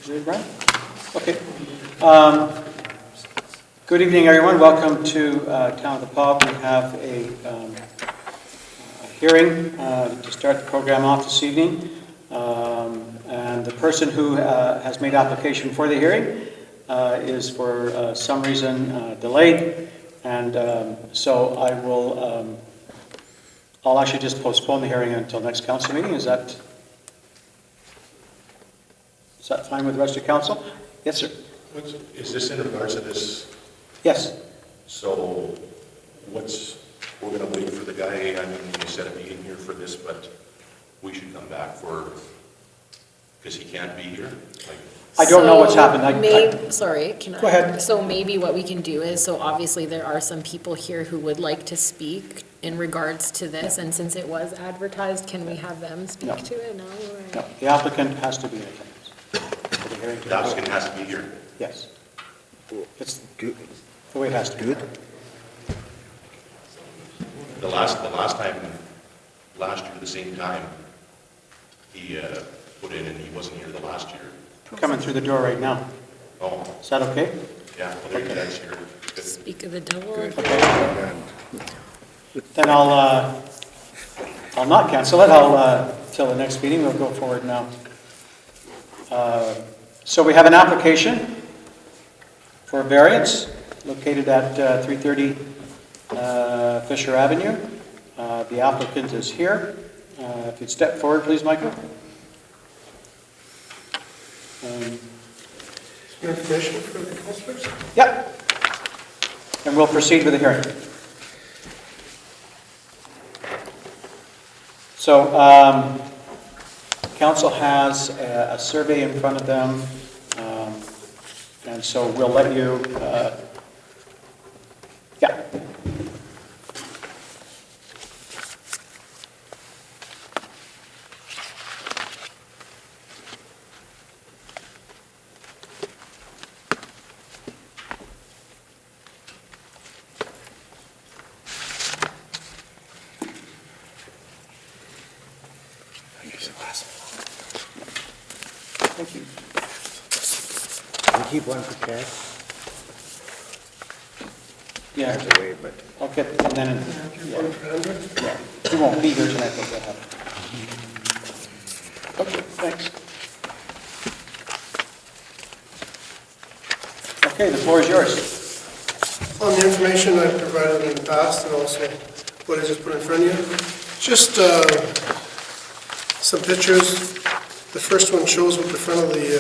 Is it Brian? Okay. Good evening, everyone. Welcome to Town of the Pub. We have a hearing to start the program off this evening. And the person who has made application for the hearing is for some reason delayed. And so I'll actually just postpone the hearing until next council meeting. Is that fine with the rest of council? Yes, sir. Is this in regards to this? Yes. So we're going to wait for the guy, I mean, you set a meeting here for this, but we should come back because he can't be here? I don't know what's happened. Sorry, can I? Go ahead. So maybe what we can do is, so obviously there are some people here who would like to speak in regards to this, and since it was advertised, can we have them speak to it now? No, the applicant has to be in attendance. For the hearing to The applicant has to be here? Yes. It's good. The way it has to be. Good. The last time, last year, the same time, he put in and he wasn't here the last year. Coming through the door right now. Oh, Is that okay? yeah, well, there you guys here. Good. Speak of the devil. Then I'll not cancel it. I'll till the next meeting. We'll go forward now. So we have an application for a variance located at 330 Fischer Avenue. The applicant is here. If you'd step forward, please, Michael. Information for the councillors? Yep. And we'll proceed with the hearing. So, council has a survey in front of them, and so we'll let you, yeah. Thank you. We keep one for Chad. Yeah, That's away, but I'll get, and then, yeah. He won't be here tonight, but we'll have it. Okay, thanks. Okay, the floor is yours. On the information I've provided in the past and also what I just put in front of you, just some pictures. The first one shows what the front of the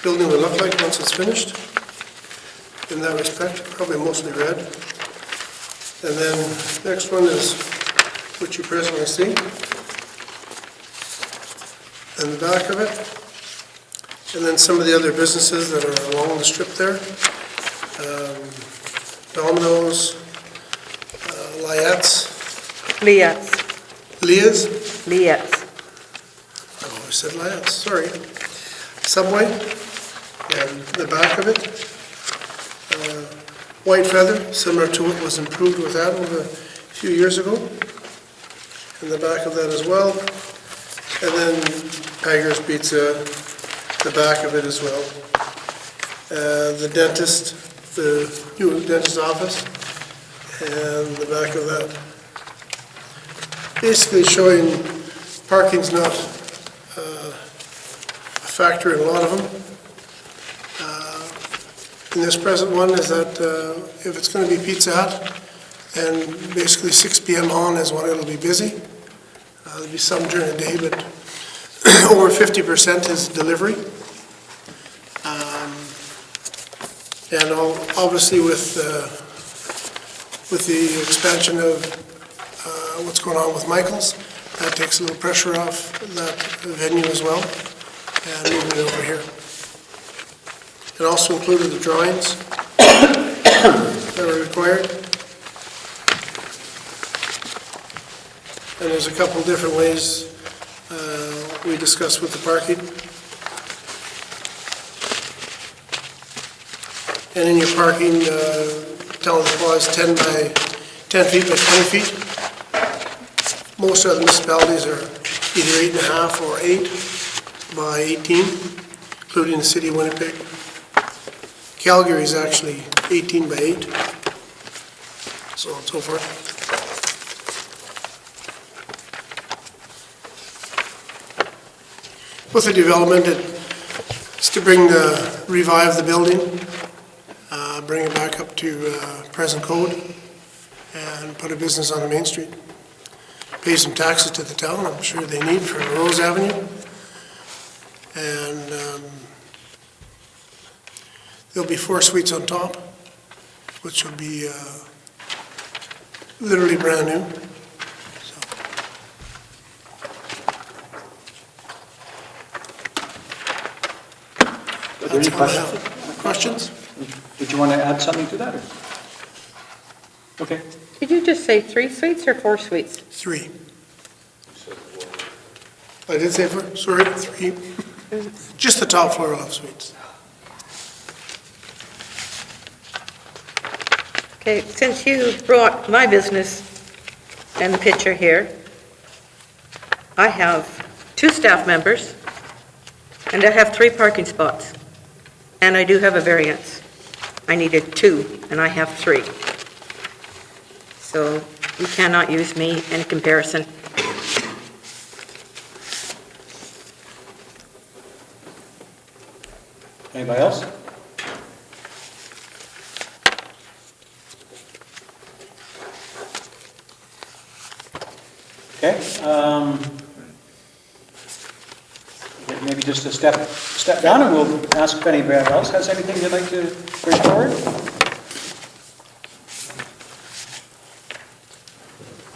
building will look like once it's finished. In that respect, probably mostly red. And then next one is what you presently see. And the back of it. And then some of the other businesses that are along the strip there. Domino's, Liettes. Leah's. I always said Liettes, sorry. Subway, and the back of it. White Feather, similar to what was improved with that over a few years ago. And the back of that as well. And then Tiger's Pizza, the back of it as well. The dentist, the new dentist's office, and the back of that. Basically showing parking's not a factor in a lot of them. In this present one is that if it's going to be Pizza Hut, then basically 6 p.m. on is when it'll be busy. There'll be some during the day, but over 50% is delivery. And obviously with the expansion of what's going on with Michael's, that takes a little pressure off that venue as well, and moving it over here. It also included the drawings that were required. And there's a couple different ways we discussed with the parking. And in your parking, Town of the Paw is 10 feet by 20 feet. Most other municipalities are either 8.5 or 8 by 18. including the city of Winnipeg. Calgary is actually 18 by 8, so on and so forth. With the development, it's to revive the building, bring it back up to present code, and put a business on the main street. Pay some taxes to the town, I'm sure they need for Rose Avenue. And there'll be 4 suites on top, which will be literally brand new. So, Are there any that's all I questions? have. Questions? Did you want to add something to that? Or? Okay. Did you just say 3 suites or 4 suites? 3. I did say 4, sorry, 3. Just the top floor will have suites. Okay, since you brought my business and the picture here, I have 2 staff members, and I have 3 parking spots, and I do have a variance. I needed 2, and I have 3. So you cannot use me in comparison. Anybody else? Okay. Maybe just a step down, and we'll ask if anybody else has anything they'd like to bring forward.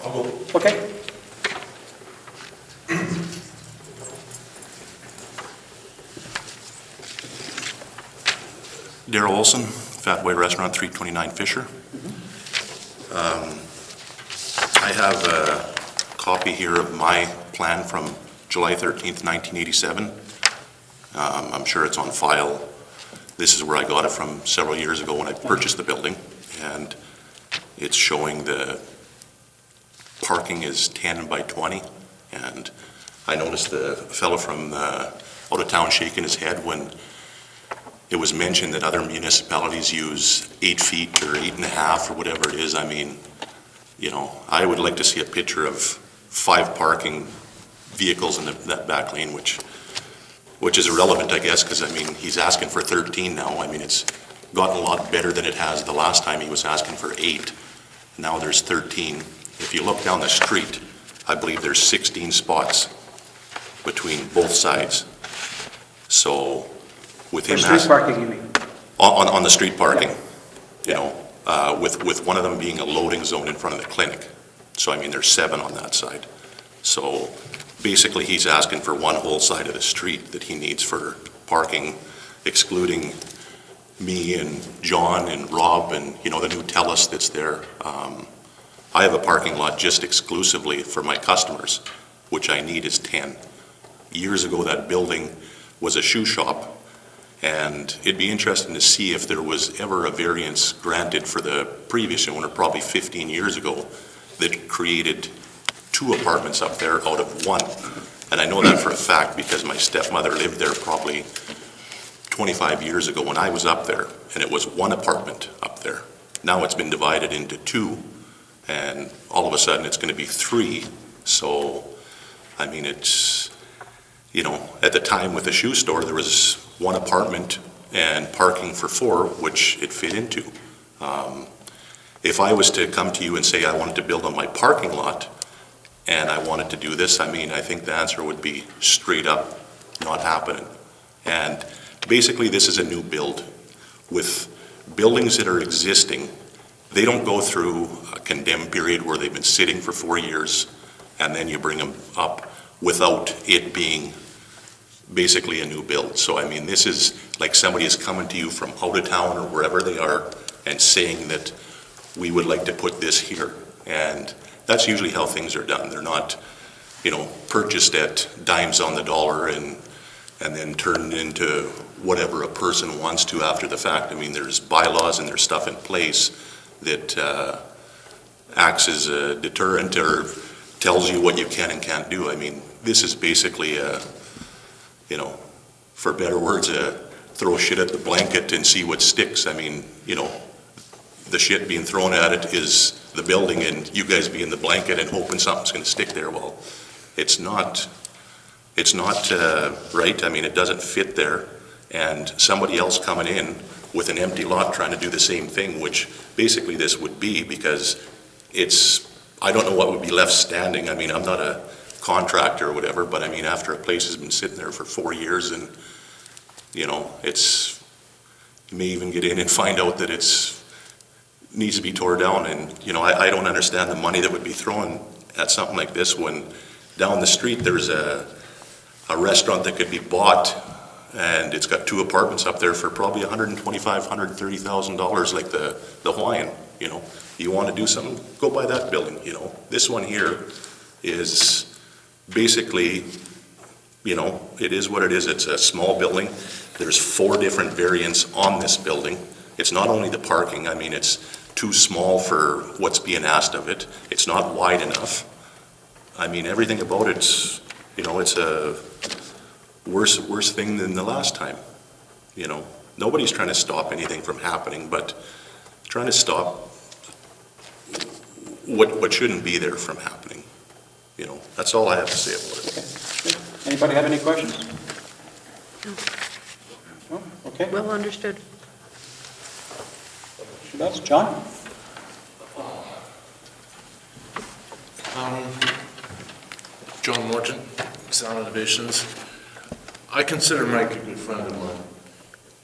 I'll go. Okay. Darrell Olson, Fat Boy Restaurant, 329 Fischer. I have a copy here of my plan from July 13th, 1987. I'm sure it's on file. This is where I got it from several years ago when I purchased the building, and it's showing the parking is 10 by 20, and I noticed the fellow from out of town shaking his head when it was mentioned that other municipalities use 8 feet or 8.5 or whatever it is. I mean, you know, I would like to see a picture of 5 parking vehicles in that back lane, which is irrelevant, I guess, because I mean, he's asking for 13 now. I mean, it's gotten a lot better than it has the last time he was asking for 8. Now there's 13. If you look down the street, I believe there's 16 spots between both sides. So with him For street parking, you mean? on the street parking, you know, with one of them being a loading zone in front of the clinic. So I mean, there's 7 on that side. So basically, he's asking for one whole side of the street that he needs for parking, excluding me and John and Rob and, you know, the new TELUS that's there. I have a parking lot just exclusively for my customers, which I need is 10. Years ago, that building was a shoe shop, and it'd be interesting to see if there was ever a variance granted for the previous owner, probably 15 years ago, that created 2 apartments up there out of 1. And I know that for a fact because my stepmother lived there probably 25 years ago when I was up there, and it was 1 apartment up there. Now it's been divided into 2, and all of a sudden it's going to be 3. So, I mean, it's, you know, at the time with the shoe store, there was 1 apartment and parking for 4, which it fit into. If I was to come to you and say I wanted to build on my parking lot and I wanted to do this, I mean, I think the answer would be straight up not happening. And basically, this is a new build. With buildings that are existing, they don't go through a condemned period where they've been sitting for 4 years and then you bring them up without it being basically a new build. So I mean, this is like somebody is coming to you from out of town or wherever they are and saying that we would like to put this here. And that's usually how things are done. They're not, you know, purchased at dimes on the dollar and then turned into whatever a person wants to after the fact. I mean, there's bylaws and there's stuff in place that acts as a deterrent or tells you what you can and can't do. I mean, this is basically a, you know, for better words, throw shit at the blanket and see what sticks. I mean, you know, the shit being thrown at it is the building and you guys being the blanket and hoping something's gonna stick there. Well, it's not right. I mean, it doesn't fit there. And somebody else coming in with an empty lot trying to do the same thing, which basically this would be, because I don't know what would be left standing. I mean, I'm not a contractor or whatever, but I mean, after a place has been sitting there for 4 years and, you know, you may even get in and find out that needs to be tore down. And, you know, I don't understand the money that would be thrown at something like this when down the street there's a restaurant that could be bought and it's got 2 apartments up there for probably $125,000, $130,000, like the Hawaiian, you know. You want to do something, go buy that building, you know. This one here is basically, you know, it is what it is. It's a small building. There's 4 different variants on this building. It's not only the parking, I mean, it's too small for what's being asked of it. It's not wide enough. I mean, everything about it's, you know, it's a worse thing than the last time, you know. Nobody's trying to stop anything from happening, but trying to stop what shouldn't be there from happening. You know, that's all I have to say about it. Okay. Anybody have any questions? No? Okay. Well understood. That's John? John Morton, Sound Innovations. I consider Mike a good friend of mine,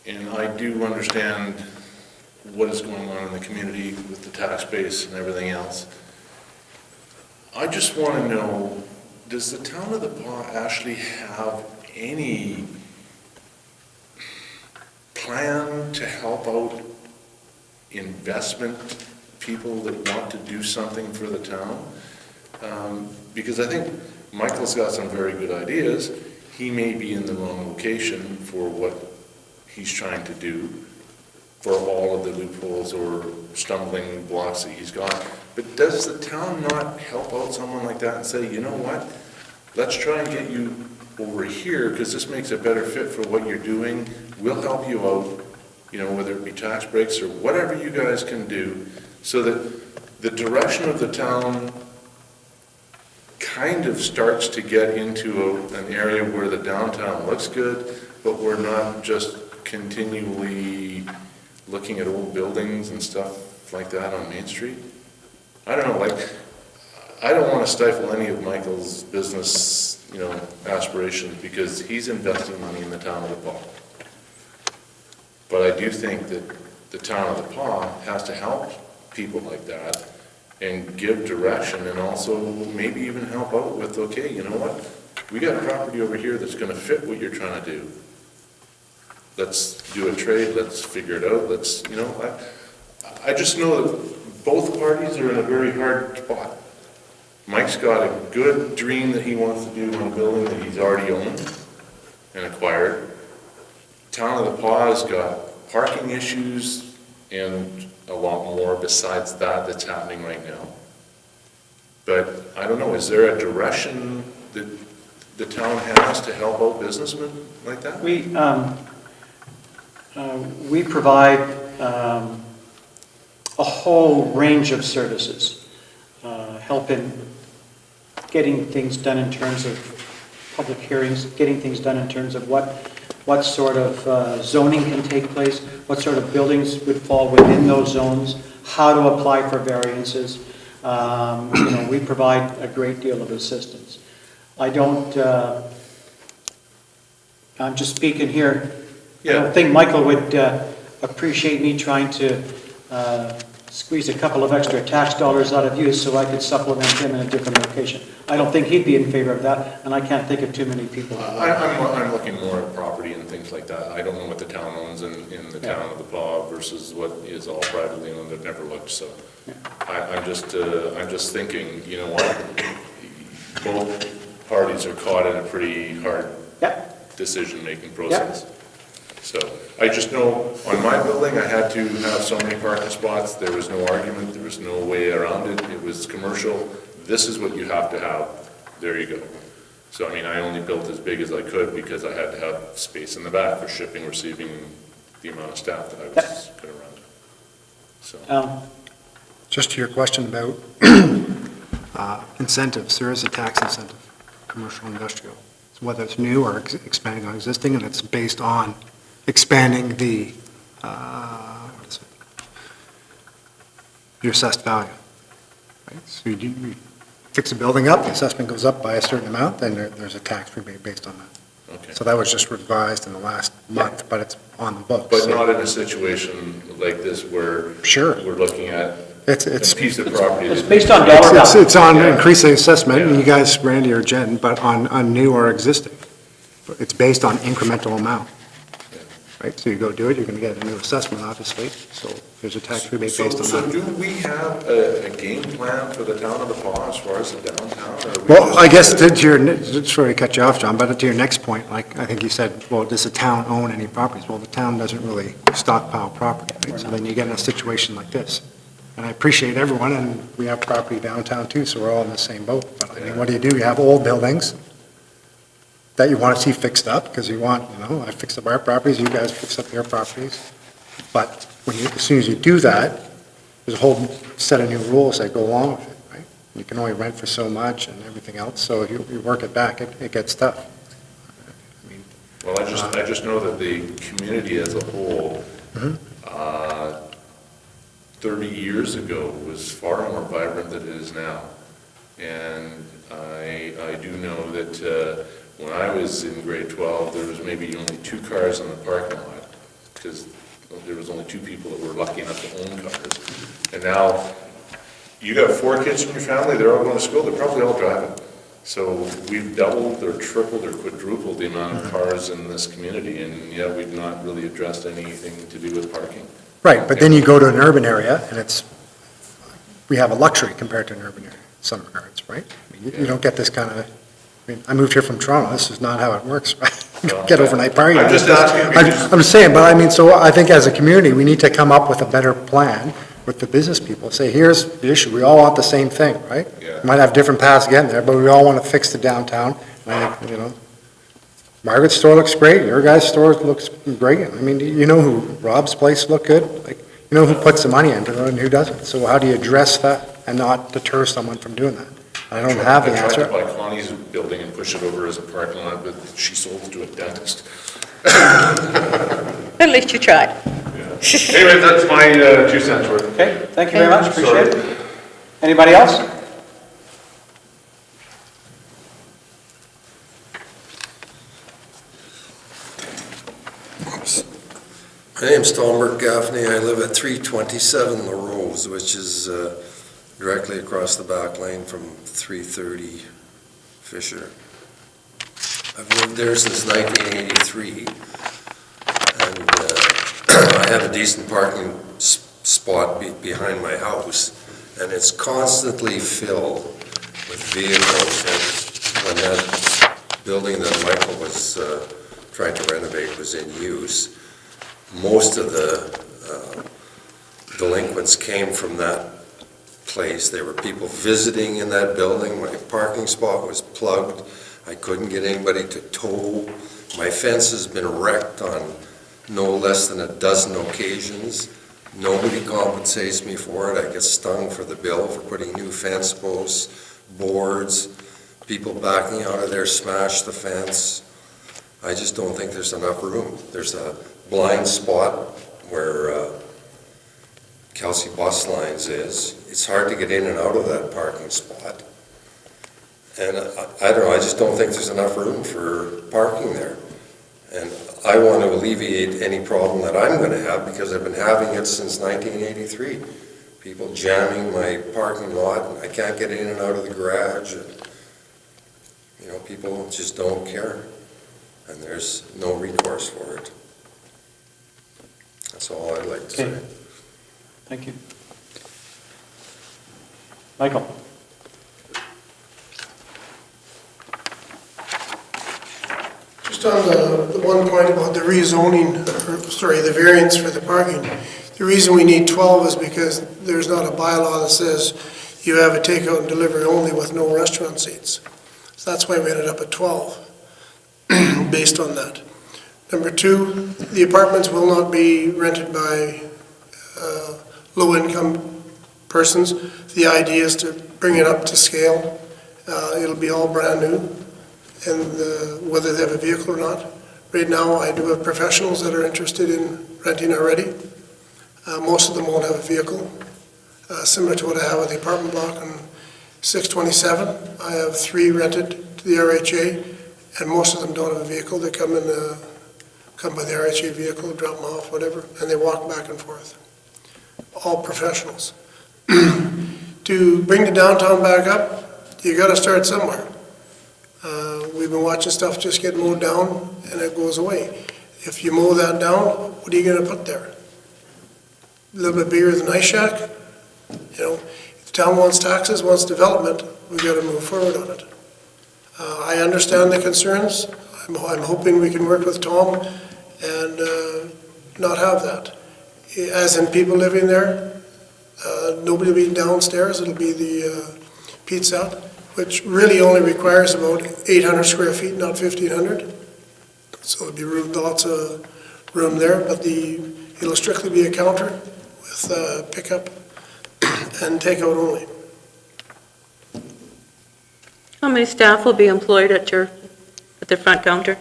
and I do understand what is going on in the community with the tax base and everything else. I just want to know, does the town of the Paw actually have any plan to help out investment people that want to do something for the town? Because I think Michael's got some very good ideas. He may be in the wrong location for what he's trying to do, for all of the loopholes or stumbling blocks that he's got. But does the town not help out someone like that and say, you know what, let's try and get you over here because this makes a better fit for what you're doing. We'll help you out, you know, whether it be tax breaks or whatever you guys can do, so that the direction of the town kind of starts to get into an area where the downtown looks good, but we're not just continually looking at old buildings and stuff like that on Main Street. I don't know, like, I don't want to stifle any of Michael's business, you know, aspirations, because he's investing money in the town of the Paw. But I do think that the town of the Paw has to help people like that and give direction, and also maybe even help out with, okay, you know what, we got a property over here that's going to fit what you're trying to do. Let's do a trade, let's figure it out, let's, you know, I just know that both parties are in a very hard spot. Mike's got a good dream that he wants to do on a building that he's already owned and acquired. Town of the Paw has got parking issues and a lot more besides that that's happening right now. But I don't know, is there a direction that the town has to help out businessmen like that? We provide a whole range of services, help in getting things done in terms of public hearings, getting things done in terms of what sort of zoning can take place, what sort of buildings would fall within those zones, how to apply for variances. You know, we provide a great deal of assistance. I don't, I'm just speaking here. I don't think Michael would appreciate me trying to squeeze a couple of extra tax dollars out of you so I could supplement him in a different location. I don't think he'd be in favor of that, and I can't think of too many people. I'm looking more at property and things like that. I don't know what the town owns in the town of the Paw versus what is all privately owned. I've never looked, so I'm just thinking, you know what, both parties are caught in a pretty hard decision-making process. So I just know on my building, I had to have so many parking spots. There was no argument. There was no way around it. It was commercial. This is what you have to have. There you go. So, I mean, I only built as big as I could because I had to have space in the back for shipping, receiving, the amount of staff that I was gonna run. So, Just to your question about incentives, there is a tax incentive, commercial industrial. So whether it's new or expanding on existing, and it's based on expanding the, what is it? Your assessed value. Right? So you fix a building up, the assessment goes up by a certain amount, then there's a tax rebate based on that. okay. So that was just revised in the last month, but it's on the books. But so- not in a situation like this where Sure. we're looking at It's a piece of property. It's that- based on dollar value. It's on Yeah. increasing assessment, and Yeah. you guys, Randy or Jen, but on new or existing. It's based on incremental amount, Yeah. right? So you go do it, you're gonna get a new assessment, obviously, so there's a tax rebate So, based on so that. do we have a game plan for the town of The Paw as far as the downtown? Or are we Well, just- I guess to your, sorry to cut you off, John, but to your next point, like, I think you said, well, does the town own any properties? Well, the town doesn't really stockpile property, right? So then you get in a situation like this. And I appreciate everyone, and we have property downtown too, so we're all in the same boat. But I mean, what do? You have old buildings that you want to see fixed up, because you want, I fixed up our properties, you guys fix up your properties. But as soon as you do that, there's a whole set of new rules that go along with it, right? You can only rent for so much and everything else, so if you work it back, it gets tough. I mean, Well, I just know that the community as a whole, Mhm. 30 years ago was far more vibrant than it is now. And I do know that when I was in grade 12, there was maybe only 2 cars in the parking lot, because there was only 2 people that were lucky enough to own cars. And now, you got 4 kids in your family, they're all going to school, they're probably all driving. So we've doubled or tripled or quadrupled the amount of cars in this community, and yet we've not really addressed anything to do with parking. Right, but then you go to an urban area, and we have a luxury compared to an urban area in some regards, right? I mean, you don't get this kind of, I moved here from Toronto, this is not how it works, right? You don't get overnight parking. I'm just asking because- I'm just saying, but I mean, so I think as a community, we need to come up with a better plan with the business people. Say, here's the issue, we all want the same thing, right? Yeah. We might have different paths getting there, but we all want to fix the downtown. And I think, Margaret's store looks great, your guy's store looks great. I mean, you know who, Rob's place look good? Like, you know who puts the money into it and who doesn't. So how do you address that and not deter someone from doing that? I don't have the I tried answer. to buy Connie's building and push it over as a parking lot, but she sold it to a dentist. At least you tried. Anyway, that's my 2 cents worth. Okay, thank you very much, appreciate it. Anybody else? My name's Talbert Gaffney. I live at 327 La Rose, which is directly across the back lane from 330 Fischer. I've lived there since 1983, and I have a decent parking spot behind my house, and it's constantly filled with vehicles. And when that building that Michael was trying to renovate was in use, most of the delinquents came from that place. There were people visiting in that building. My parking spot was plugged. I couldn't get anybody to tow. My fence has been wrecked on no less than a dozen occasions. Nobody compensates me for it. I get stung for the bill for putting new fence posts, boards. People backing out of there smash the fence. I just don't think there's enough room. There's a blind spot where Kelsey Bus Lines is. It's hard to get in and out of that parking spot. And I don't know, I just don't think there's enough room for parking there. And I want to alleviate any problem that I'm going to have, because I've been having it since 1983. People jamming my parking lot, and I can't get in and out of the garage. And, people just don't care. And there's no recourse for it. That's all I'd like to Okay. say. Thank you. Michael? Just on the one point about the rezoning, the variance for the parking, the reason we need 12 is because there's not a bylaw that says you have a takeout and delivery only with no restaurant seats. So that's why we ended up at 12, based on that. Number two, the apartments will not be rented by low-income persons. The idea is to bring it up to scale. It'll be all brand new, and whether they have a vehicle or not. Right now, I do have professionals that are interested in renting already. Most of them won't have a vehicle. Similar to what I have with the apartment block on 627, I have 3 rented to the RHA, and most of them don't have a vehicle. They come by the RHA vehicle, drop them off, whatever, and they walk back and forth. All professionals. To bring the downtown back up, you gotta start somewhere. We've been watching stuff just get mowed down and it goes away. If you mow that down, what are you gonna put there? A little bit bigger than Ice Shack? You know, if the town wants taxes, wants development, we gotta move forward on it. I understand the concerns. I'm hoping we can work with Tom and not have that. As in people living there, nobody will be downstairs, it'll be the pizza hut, which really only requires about 800 square feet, not 1,500. So there'll be room, lots of room there, but it'll strictly be a counter with pickup and takeout only. How many staff will be employed at the front counter?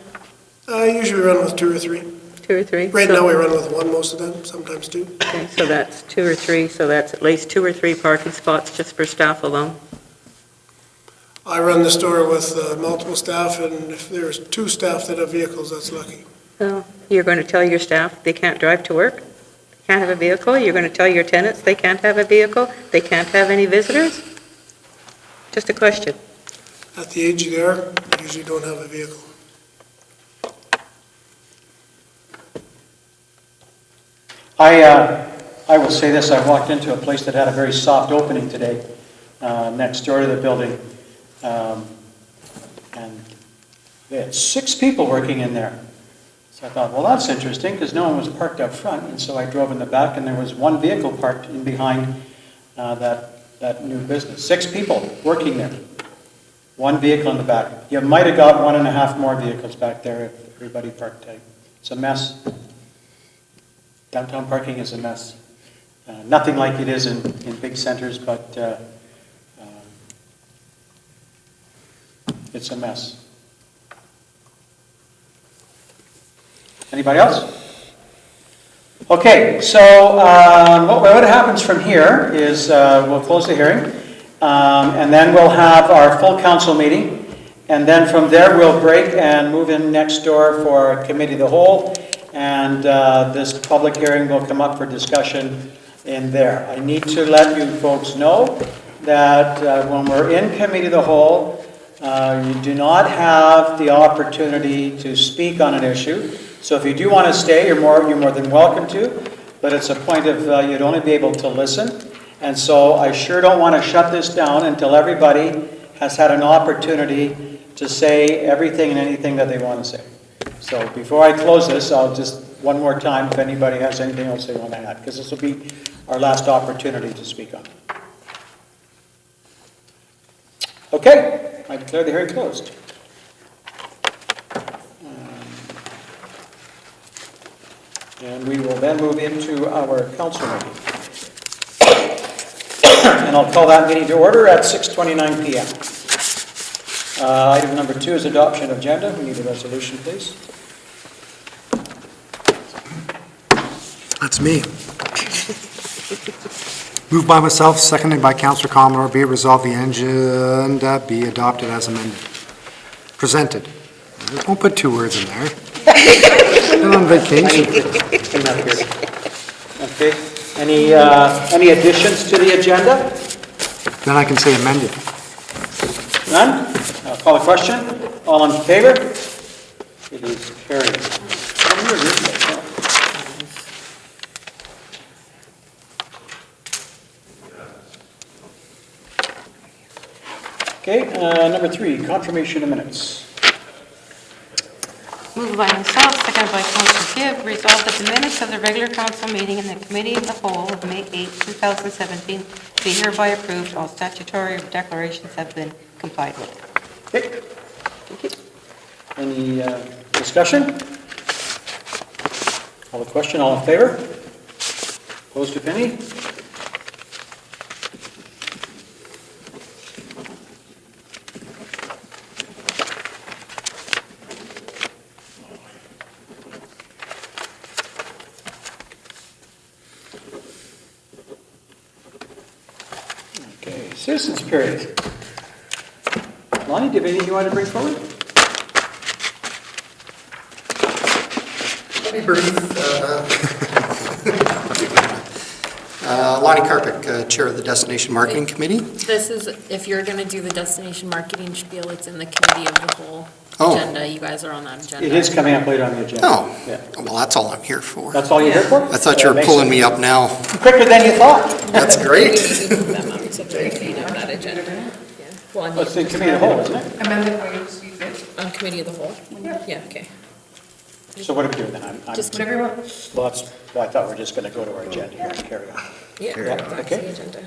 I usually run with 2 or 3. 2 or 3? Right now we run with 1 most of them, sometimes 2. Okay, so that's 2 or 3, so that's at least 2 or 3 parking spots just for staff alone. I run the store with multiple staff, and if there's 2 staff that have vehicles, that's lucky. So you're going to tell your staff they can't drive to work? Can't have a vehicle? You're going to tell your tenants they can't have a vehicle? They can't have any visitors? Just a question. At the age they are, they usually don't have a vehicle. I will say this, I walked into a place that had a very soft opening today, next door to the building. And they had 6 people working in there. So I thought, well, that's interesting, because no one was parked up front. And so I drove in the back, and there was 1 vehicle parked in behind that new business. 6 people working there. 1 vehicle in the back. You might have got 1.5 more vehicles back there if everybody parked tight. It's a mess. Downtown parking is a mess. Nothing like it is in big centers, but it's a mess. Anybody else? Okay, so what happens from here is we'll close the hearing, and then we'll have our full council meeting, and then from there we'll break and move in next door for committee of the whole, and this public hearing will come up for discussion in there. I need to let you folks know that when we're in committee of the whole, you do not have the opportunity to speak on an issue. So if you do want to stay, you're more than welcome to, but it's a point of you'd only be able to listen. And so I sure don't want to shut this down until everybody has had an opportunity to say everything and anything that they want to say. So before I close this, I'll just one more time if anybody has anything else they want to add, because this will be our last opportunity to speak on. Okay, I declare the hearing closed. And we will then move into our council meeting. And I'll call that meeting to order at 6:29 p.m. Item number 2 is adoption of agenda. We need a resolution, please. That's me. Moved by myself, seconded by Councillor Commodore, be it resolved the agenda be adopted as amended. Presented. Don't put 2 words in there. I'm on vacation. Okay. Any additions to the agenda? Then I can say amended. None? I'll call the question. All in favor? It is carried. Okay, number 3, confirmation of minutes. Moved by myself, seconded by Councillor Gibb, resolved that the minutes of the regular council meeting and the committee of the whole of May 8, 2017 be hereby approved. All statutory declarations have been complied with. Okay. Any discussion? Call the question, all in favor? Opposed, if any? Okay, citizens period. Lonnie, do you have anything you want to bring forward? I'll be brief. Lonnie Karpick, Chair of the Destination Marketing Committee. This is, if you're gonna do the destination marketing spiel, it's in the committee of the whole Oh. agenda. You guys are on that agenda. It is coming up later on the agenda. Oh, Yeah. well, that's all I'm here for. That's all you're here for? I thought you were Makes pulling sense. me up now. Quicker than you thought. That's We great. need to move them up to the beginning of that agenda. Yeah. Well, on Let's the committee of the whole, isn't it? Amended by you, see fit. On committee of the whole? Yeah, okay. So what are we doing then? Just keep, Whatever you want. Well, I thought we we're just going to go to our agenda here and carry on. yeah, Yeah, that's okay. the agenda.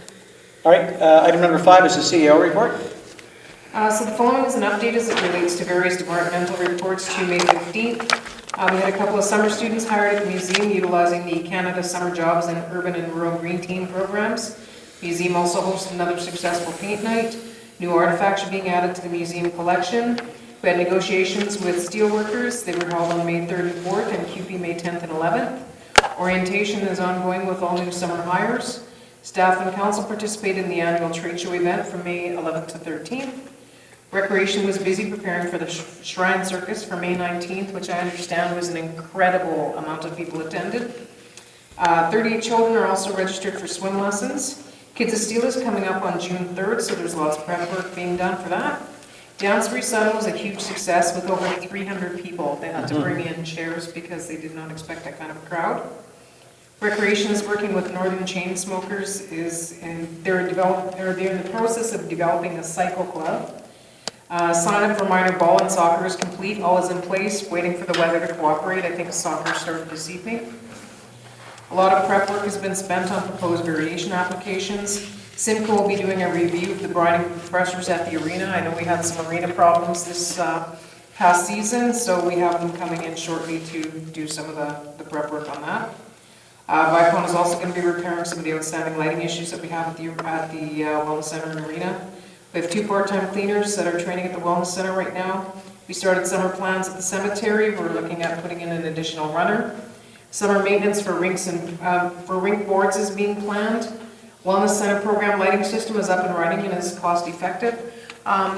All right, item number 5 is the CEO report. So the following is an update as it relates to various departmental reports to May 15th. We had a couple of summer students hired at the museum utilizing the Canada Summer Jobs and Urban and Rural Green Team programs. Museum also hosted another successful paint night. New artifacts are being added to the museum collection. We had negotiations with steelworkers. They were held on May 3rd and 4th and QP May 10th and 11th. Orientation is ongoing with all new summer hires. Staff and council participated in the annual trade show event from May 11th to 13th. Recreation was busy preparing for the Shrine Circus for May 19th, which I understand was an incredible amount of people attended. 38 children are also registered for swim lessons. Kids of Steel is coming up on June 3rd, so there's lots of prep work being done for that. Dance Recital was a huge success with over 300 people. They had to bring in chairs because they did not expect that kind of a crowd. Recreation is working with Northern Chain Smokers, they're in the process of developing a cycle club. Sign up for minor ball and soccer is complete, all is in place, waiting for the weather to cooperate. I think soccer started this evening. A lot of prep work has been spent on proposed variation applications. Simco will be doing a review of the brining compressors at the arena. I know we had some arena problems this past season, so we have them coming in shortly to do some of the prep work on that. Vicon is also going to be repairing some of the outstanding lighting issues that we have at the Wellness Center and Arena. We have 2 part-time cleaners that are training at the Wellness Center right now. We started summer plans at the cemetery. We're looking at putting in an additional runner. Summer maintenance for rinks and for rink boards is being planned. Wellness Center program lighting system is up and running and is cost effective.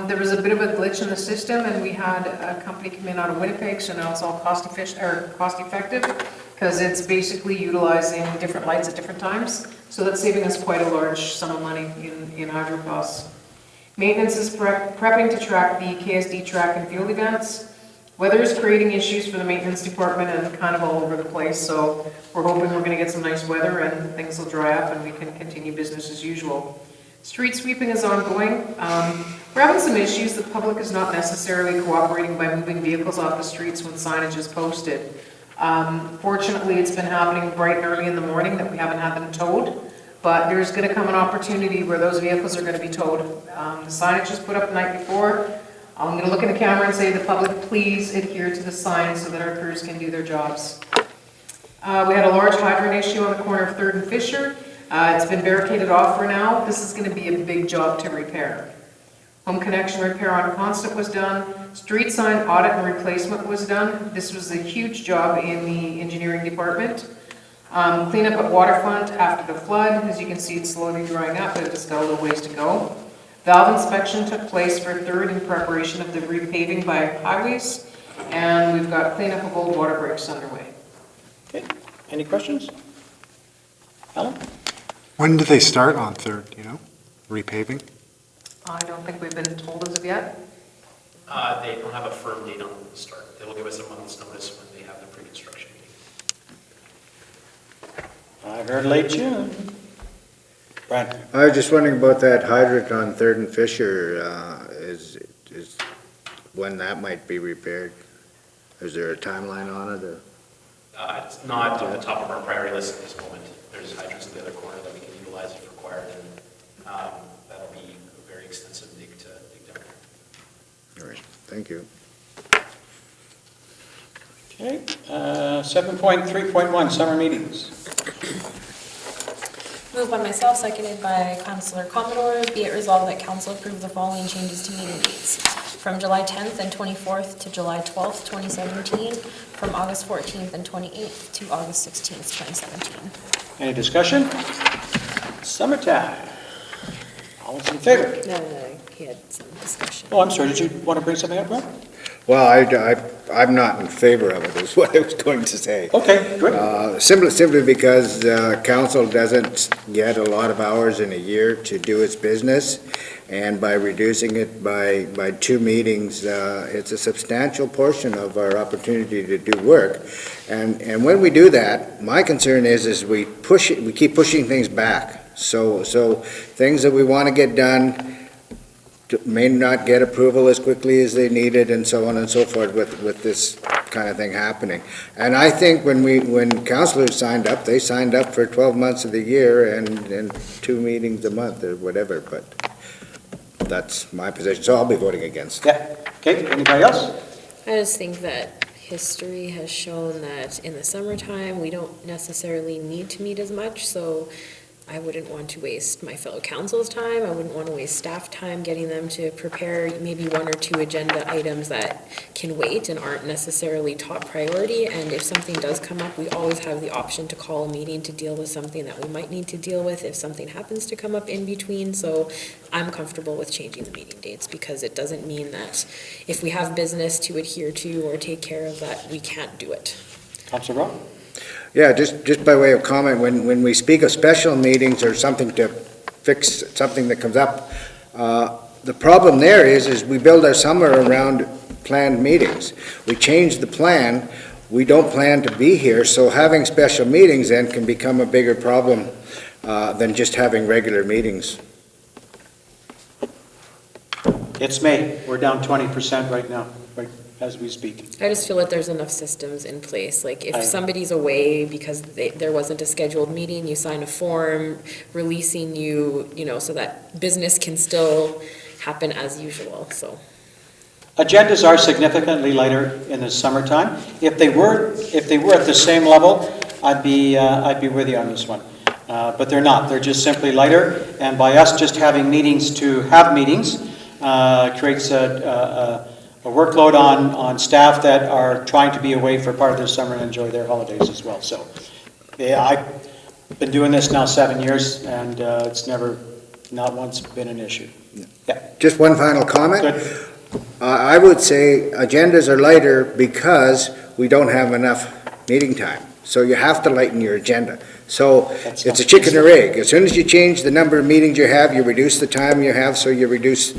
There was a bit of a glitch in the system, and we had a company come in out of Winnipeg, so now it's all cost effective, because it's basically utilizing different lights at different times. So that's saving us quite a large sum of money in hydro costs. Maintenance is prepping to track the KSD track and field events. Weather is creating issues for the maintenance department and kind of all over the place, so we're hoping we're going to get some nice weather and things will dry up and we can continue business as usual. Street sweeping is ongoing. We're having some issues. The public is not necessarily cooperating by moving vehicles off the streets when signage is posted. Fortunately, it's been happening bright and early in the morning that we haven't had them towed, but there's going to come an opportunity where those vehicles are going to be towed. The signage is put up the night before. I'm going to look in the camera and say to the public, please adhere to the signs so that our crews can do their jobs. We had a large hydrant issue on the corner of 3rd and Fischer. It's been barricaded off for now. This is going to be a big job to repair. Home connection repair on Constant was done. Street sign audit and replacement was done. This was a huge job in the engineering department. Cleanup at Waterfront after the flood. As you can see, it's slowly drying up, but it's got a little ways to go. Valve inspection took place for 3rd in preparation of the repaving by highways, and we've got cleanup of old water breaks underway. Okay, any questions? Alan? When do they start on 3rd, repaving? I don't think we've been told as of yet. They don't have a firm date on the start. They will give us a month's notice when they have the pre-construction meeting. I heard late June. Brian? I was just wondering about that hydrant on 3rd and Fisher, is when that might be repaired. Is there a timeline on it, or? It's not on the top of our priority list at this moment. There's hydrants in the other corner that we can utilize if required, and that'll be a very extensive dig to dig down All right, thank you. Okay, 7.3.1, summer meetings. Moved by myself, seconded by Councillor Commodore. Be it resolved that council approve the following changes to meeting dates. From July 10th and 24th to July 12th, 2017. From August 14th and 28th to August 16th, 2017. Any discussion? Summertime. All those in favor? No, he had some discussion. Oh, I'm sorry, did you want to bring something up, Rob? Well, I'm not in favor of it, is what I was going to say. Okay, good. Simply because council doesn't get a lot of hours in a year to do its business, and by reducing it by 2 meetings, it's a substantial portion of our opportunity to do work. And when we do that, my concern is we keep pushing things back. So things that we want to get done may not get approval as quickly as they needed, and so on and so forth with this kind of thing happening. And I think when councilors signed up, they signed up for 12 months of the year and 2 meetings a month or whatever, but that's my position, so I'll be voting against. Yeah, okay, anybody else? I just think that history has shown that in the summertime, we don't necessarily need to meet as much, so I wouldn't want to waste my fellow council's time. I wouldn't want to waste staff time getting them to prepare maybe 1 or 2 agenda items that can wait and aren't necessarily top priority. And if something does come up, we always have the option to call a meeting to deal with something that we might need to deal with if something happens to come up in between. So I'm comfortable with changing the meeting dates because it doesn't mean that if we have business to adhere to or take care of that, we can't do it. Councilor Rowe? Yeah, just by way of comment, when we speak of special meetings or something to fix something that comes up, the problem there is we build our summer around planned meetings. We change the plan, we don't plan to be here, so having special meetings then can become a bigger problem than just having regular meetings. It's May. We're down 20% right now, right as we speak. I just feel that there's enough systems in place. Like if I- somebody's away because there wasn't a scheduled meeting, you sign a form releasing you, so that business can still happen as usual, so. Agendas are significantly lighter in the summertime. If they were at the same level, I'd be with you on this one. But they're not. They're just simply lighter. And by us just having meetings to have meetings creates a workload on staff that are trying to be away for part of their summer and enjoy their holidays as well. So, yeah, I've been doing this now 7 years, and it's never, not once, been an issue. Yeah. Just one final comment. Good. I would say agendas are lighter because we don't have enough meeting time. So you have to lighten your agenda. So That's it's a not- chicken or egg. As soon as you change the number of meetings you have, you reduce the time you have, so you reduce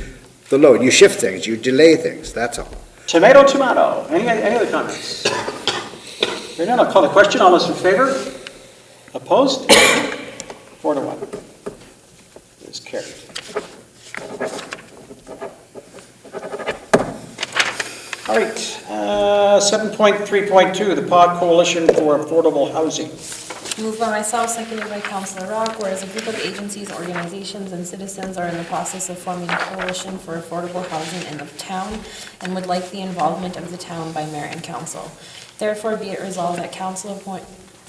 the load. You shift things, you delay things, that's all. Tomato, tomato. Any other comments? Hearing none, I'll call the question. All those in favor? Opposed? 4-1. It is carried. All right, 7.3.2, the POD Coalition for Affordable Housing. Moved by myself, seconded by Councillor Rock, whereas a group of agencies, organizations, and citizens are in the process of forming a coalition for affordable housing in the town and would like the involvement of the town by mayor and council. Therefore, be it resolved that council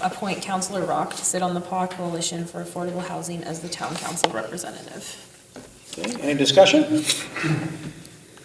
appoint Councillor Rock to sit on the PAW Coalition for Affordable Housing as the town council representative. Okay, any discussion?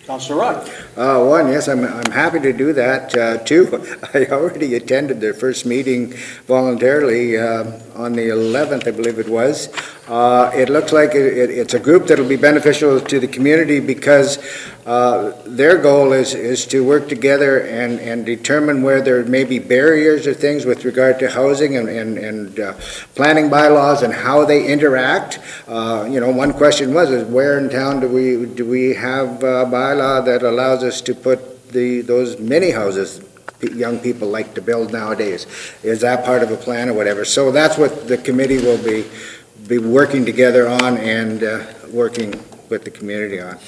Councillor Rock. One, yes, I'm happy to do that. Two, I already attended their first meeting voluntarily on the 11th, I believe it was. It looks like it's a group that'll be beneficial to the community because their goal is to work together and determine where there may be barriers or things with regard to housing and planning bylaws and how they interact. One question is where in town do we have a bylaw that allows us to put those mini houses young people like to build nowadays? Is that part of a plan or whatever? So that's what the committee will be working together on and working with the community on.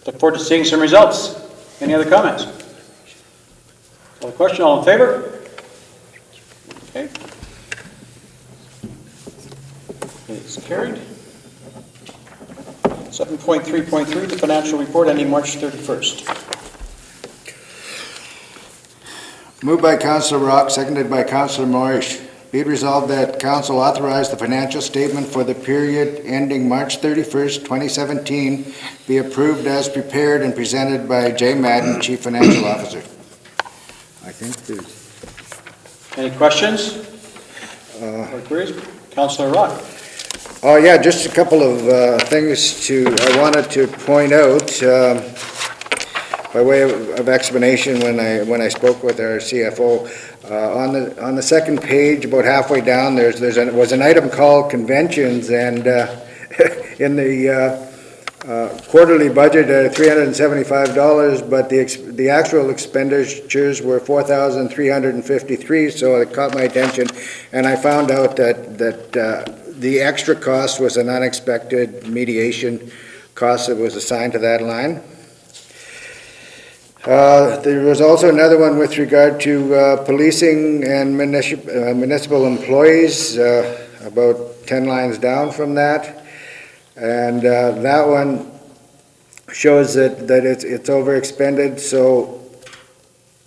Look forward to seeing some results. Any other comments? Call the question, all in favor? Okay. It's carried. 7.3.3, the financial report ending March 31st. Moved by Councillor Rock, seconded by Councillor Morris. Be it resolved that council authorize the financial statement for the period ending March 31st, 2017 be approved as prepared and presented by Jay Madden, Chief Financial Officer. I think there's... Any questions or queries? Councillor Rock. Oh, yeah, just a couple of things I wanted to point out by way of explanation when I spoke with our CFO. On the second page, about halfway down, was an item called conventions, and in the quarterly budget at $375, but the actual expenditures were $4,353, so it caught my attention, and I found out that the extra cost was an unexpected mediation cost that was assigned to that line. There was also another one with regard to policing and municipal employees, about 10 lines down from that. And that one shows that it's overexpended, so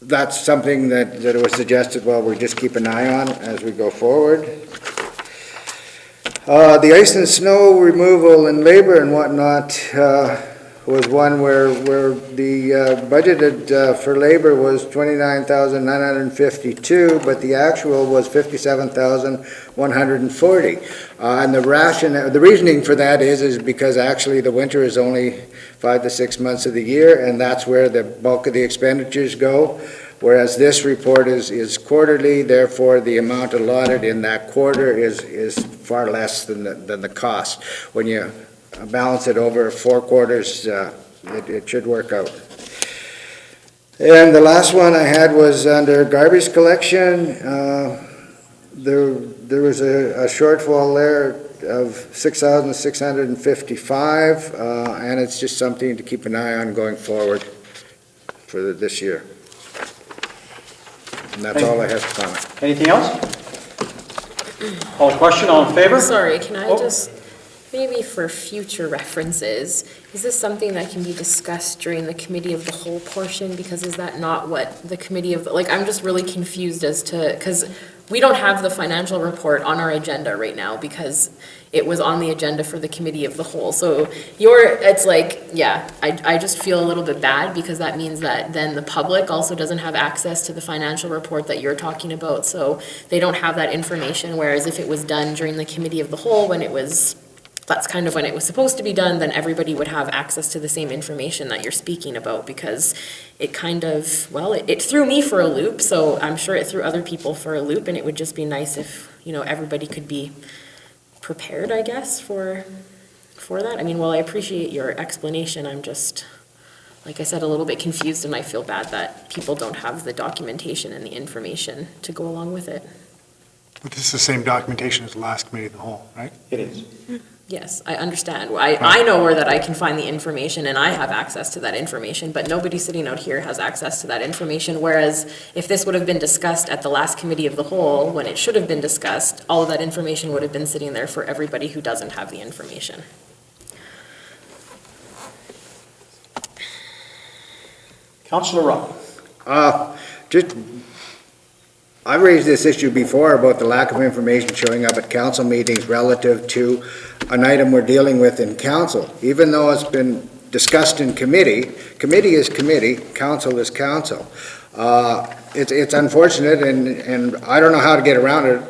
that's something that it was suggested, well, we just keep an eye on as we go forward. The ice and snow removal and labor and whatnot was one where the budgeted for labor was $29,952, but the actual was $57,140. And the reasoning for that is because actually the winter is only 5 to 6 months of the year, and that's where the bulk of the expenditures go. Whereas this report is quarterly, therefore the amount allotted in that quarter is far less than the cost. When you balance it over 4 quarters, it should work out. And the last one I had was under garbage collection. There was a shortfall there of $6,655, and it's just something to keep an eye on going forward for this year. And that's all I have to comment. Anything else? Call a question, all in favor? Sorry, can I just, maybe for future references, is this something that can be discussed during the committee of the whole portion? Because is that not what the committee of, I'm just really confused as to, because we don't have the financial report on our agenda right now because it was on the agenda for the committee of the whole. So it's like, yeah, I just feel a little bit bad because that means that then the public also doesn't have access to the financial report that you're talking about. So they don't have that information, whereas if it was done during the committee of the whole that's kind of when it was supposed to be done, then everybody would have access to the same information that you're speaking about, because it kind of, it threw me for a loop, so I'm sure it threw other people for a loop, and it would just be nice if, everybody could be prepared, I guess, for that. I mean, I appreciate your explanation, I'm just, like I said, a little bit confused, and I feel bad that people don't have the documentation and the information to go along with it. But this is the same documentation as the last committee of the whole, right? It is. Yes, I understand. I know where that I can find the information and I have access to that information, but nobody sitting out here has access to that information. Whereas if this would have been discussed at the last committee of the whole, when it should have been discussed, all of that information would have been sitting there for everybody who doesn't have the information. Councillor Rock. I've raised this issue before about the lack of information showing up at council meetings relative to an item we're dealing with in council. Even though it's been discussed in committee, committee is committee, council is council. It's unfortunate, and I don't know how to get around it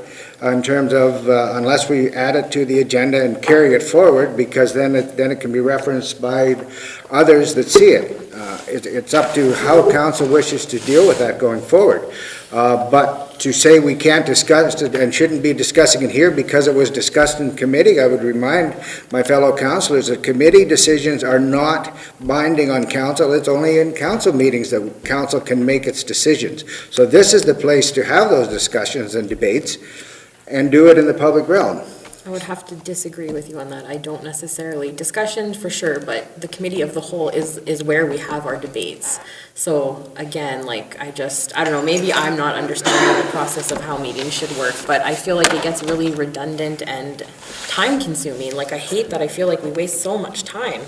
in terms of, unless we add it to the agenda and carry it forward, because then it can be referenced by others that see it. It's up to how council wishes to deal with that going forward. But to say we can't discuss it and shouldn't be discussing it here because it was discussed in committee, I would remind my fellow councillors that committee decisions are not binding on council. It's only in council meetings that council can make its decisions. So this is the place to have those discussions and debates and do it in the public realm. I would have to disagree with you on that. I don't necessarily, discussion for sure, but the committee of the whole is where we have our debates. So again, like, I don't know, maybe I'm not understanding the process of how meetings should work, but I feel like it gets really redundant and time consuming. Like, I hate that I feel like we waste so much time.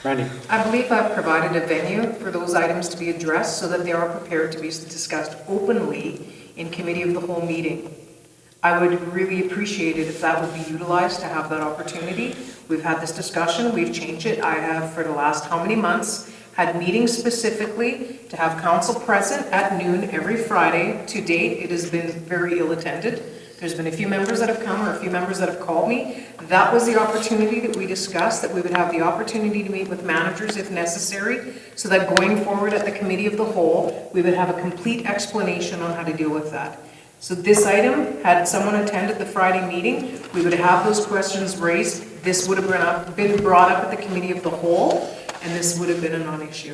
Randy? I believe I've provided a venue for those items to be addressed so that they are prepared to be discussed openly in committee of the whole meeting. I would really appreciate it if that would be utilized to have that opportunity. We've had this discussion, we've changed it. I have, for the last how many months, had meetings specifically to have council present at noon every Friday. To date, it has been very ill-attended. There's been a few members that have come or a few members that have called me. That was the opportunity that we discussed, that we would have the opportunity to meet with managers if necessary, so that going forward at the committee of the whole, we would have a complete explanation on how to deal with that. So this item, had someone attended the Friday meeting, we would have those questions raised. This would have been brought up at the committee of the whole, and this would have been a non-issue.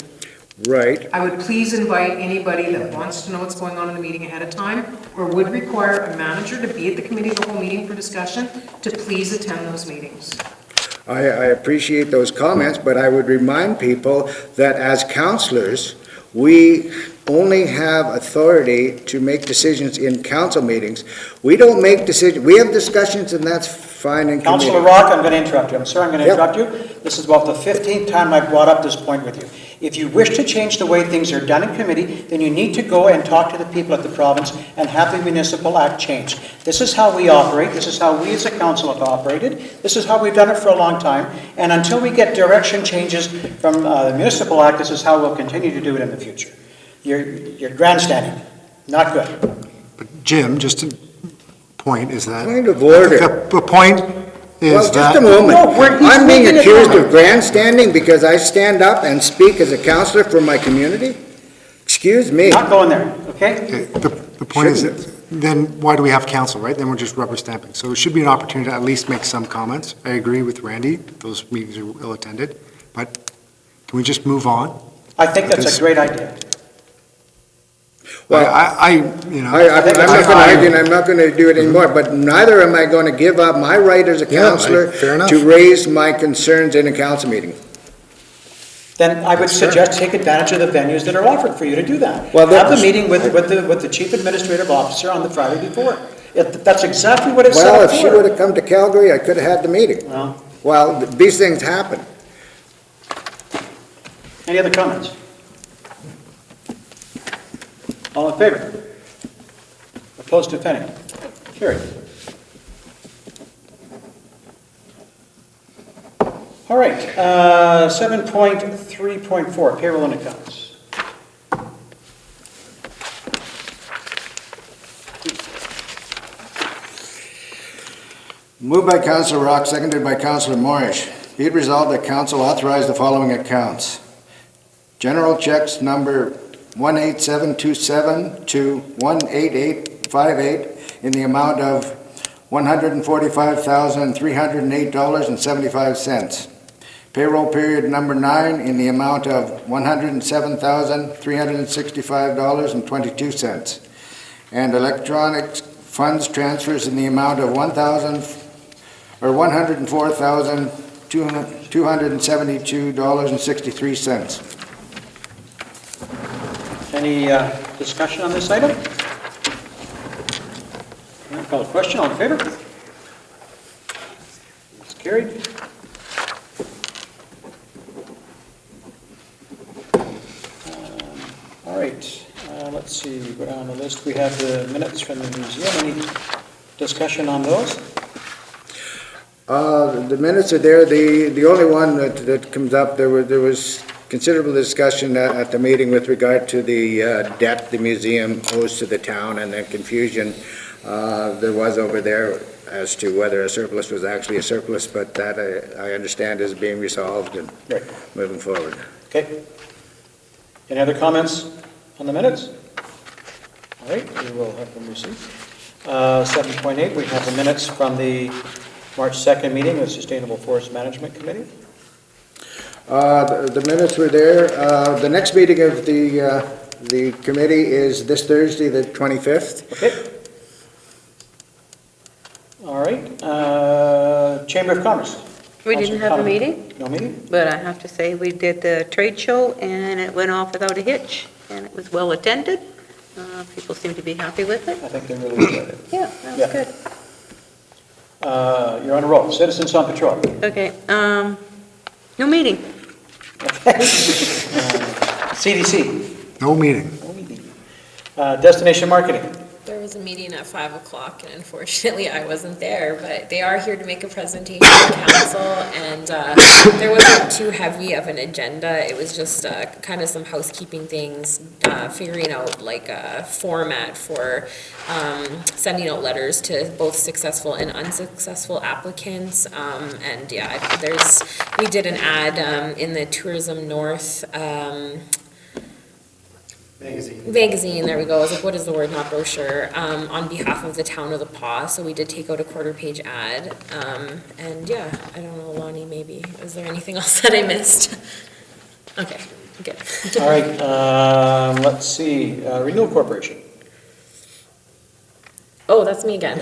Right. I would please invite anybody that wants to know what's going on in the meeting ahead of time, or would require a manager to be at the committee of the whole meeting for discussion, to please attend those meetings. I appreciate those comments, but I would remind people that as councillors, we only have authority to make decisions in council meetings. We don't make decisions, we have discussions and that's fine in committee. Councillor Rock, I'm going to interrupt you. I'm sorry, I'm going to Yep. interrupt you. This is about the 15th time I've brought up this point with you. If you wish to change the way things are done in committee, then you need to go and talk to the people at the province and have the Municipal Act changed. This is how we operate. This is how we as a council have operated. This is how we've done it for a long time. And until we get direction changes from the Municipal Act, this is how we'll continue to do it in the future. You're grandstanding. Not good. But Jim, just a point is that. Point of order. The point is Well, that. just a moment. No, he's I'm being making a accused of comment. grandstanding because I stand up and speak as a councillor for my community? Excuse me. Not going there, okay? Okay, The point is, that then why do we have council, right? Then we're just rubber stamping. So it should be an opportunity to at least make some comments. I agree with Randy, those meetings are ill-attended, but can we just move on? I think that's Because- a great idea. Well, I'm not going to argue, and I'm not going to do it anymore, but neither am I going to give up my right as a councillor fair enough. to raise my concerns in a council meeting. Then I would Yes, sir. suggest take advantage of the venues that are offered for you to do that. Well, Have the that's- meeting with the chief administrative officer on the Friday before. That's exactly what it's set Well, up if she would for. have come to Calgary, I could have had the meeting. Well, Well, these things happen. any other comments? All in favor? Opposed, if any? Carried. All right, 7.3.4, payroll and accounts. Moved by Councillor Rock, seconded by Councillor Morrish. Be it resolved that council authorize the following accounts. General checks number 18727 to 18858 in the amount of $145,308.75. Payroll period number 9 in the amount of $107,365.22. And electronic funds transfers in the amount of $104,272.63. Any discussion on this item? I'll call a question, all in favor? It's carried. All right, let's see, go down the list. We have the minutes from the museum. Any discussion on those? The minutes are there. The only one that comes up, there was considerable discussion at the meeting with regard to the debt the museum owes to the town and the confusion there was over there as to whether a surplus was actually a surplus, but that I understand is being resolved and Right. moving forward. Okay. Any other comments on the minutes? All right, we will have them received. 7.8, we have the minutes from the March 2nd meeting of the Sustainable Forest Management Committee. The minutes were there. The next meeting of the committee is this Thursday, the 25th. Okay. All right, Chamber of Commerce. We didn't have a meeting, No meeting? but I have to say, we did the trade show, and it went off without a hitch, and it was well attended. People seem to be happy with it. I think they really enjoyed it. Yeah, that was Yeah. good. You're on a roll. Citizens on patrol. Okay, no meeting. CDC. No meeting. No meeting. Destination marketing. There was a meeting at 5 o'clock, and unfortunately, I wasn't there, but they are here to make a presentation to council, and there wasn't too heavy of an agenda. It was just kind of some housekeeping things, figuring out like a format for sending out letters to both successful and unsuccessful applicants, and yeah, we did an ad in the Tourism North magazine, there we go. I was like, what is the word, not brochure, on behalf of the town of the Paw. So we did take out a 1/4-page ad. And yeah, I don't know, Lonnie, maybe. Is there anything else that I missed? Okay, good. All right, let's see, Renewal Corporation. Oh, that's me again.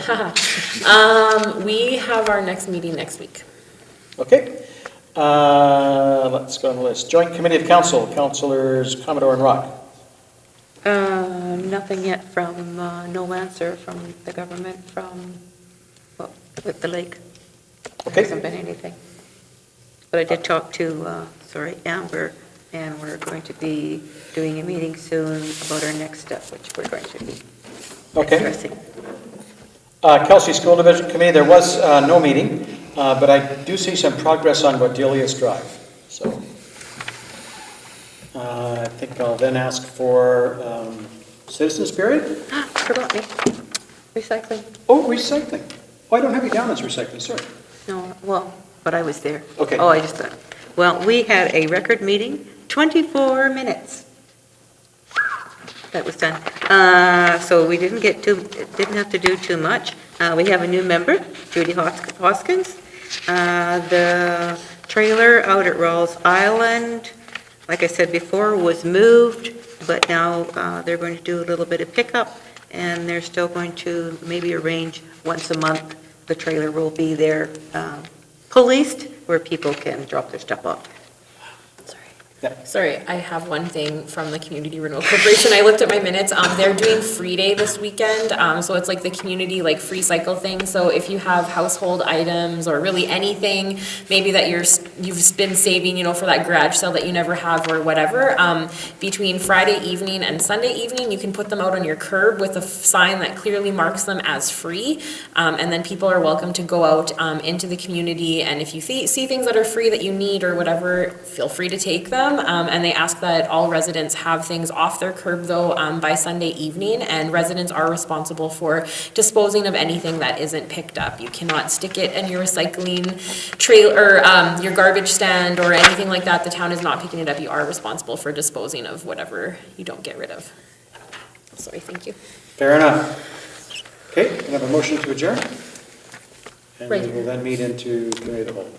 We have our next meeting next week. Okay. Let's go on the list. Joint Committee of Council, Councilors Commodore and Rock. Nothing yet from, no answer from the government with the lake. There Okay. hasn't been anything. But I did talk to, Amber, and we're going to be doing a meeting soon about our next step, which we're going to be Okay. addressing. Kelsey School Division Committee, there was no meeting, but I do see some progress on Bodelius Drive. So I think I'll then ask for citizens period. Forgot me. Recycling. Oh, recycling. Oh, I don't have you down as recycling, sorry. No, well, but I was there. Okay. Oh, I just thought, well, we had a record meeting, 24 minutes. That was done. So we didn't have to do too much. We have a new member, Judy Hoskins. The trailer out at Rawls Island, like I said before, was moved, but now they're going to do a little bit of pickup, and they're still going to maybe arrange once a month, the trailer will be there policed, where people can drop their stuff off. Sorry, I have one thing from the Community Renewal Corporation. I looked at my minutes. They're doing Free Day this weekend. So it's like the community like free cycle thing. So if you have household items or really anything, maybe that you've been saving, for that garage sale that you never have or whatever, between Friday evening and Sunday evening, you can put them out on your curb with a sign that clearly marks them as free. And then people are welcome to go out into the community. And if you see things that are free that you need or whatever, feel free to take them. And they ask that all residents have things off their curb though by Sunday evening, and residents are responsible for disposing of anything that isn't picked up. You cannot stick it in your recycling trailer, or your garbage stand or anything like that. The town is not picking it up. You are responsible for disposing of whatever you don't get rid of. Sorry, thank you. Fair enough. Okay, we have a motion to adjourn. And Right. we will then meet into committee of the whole.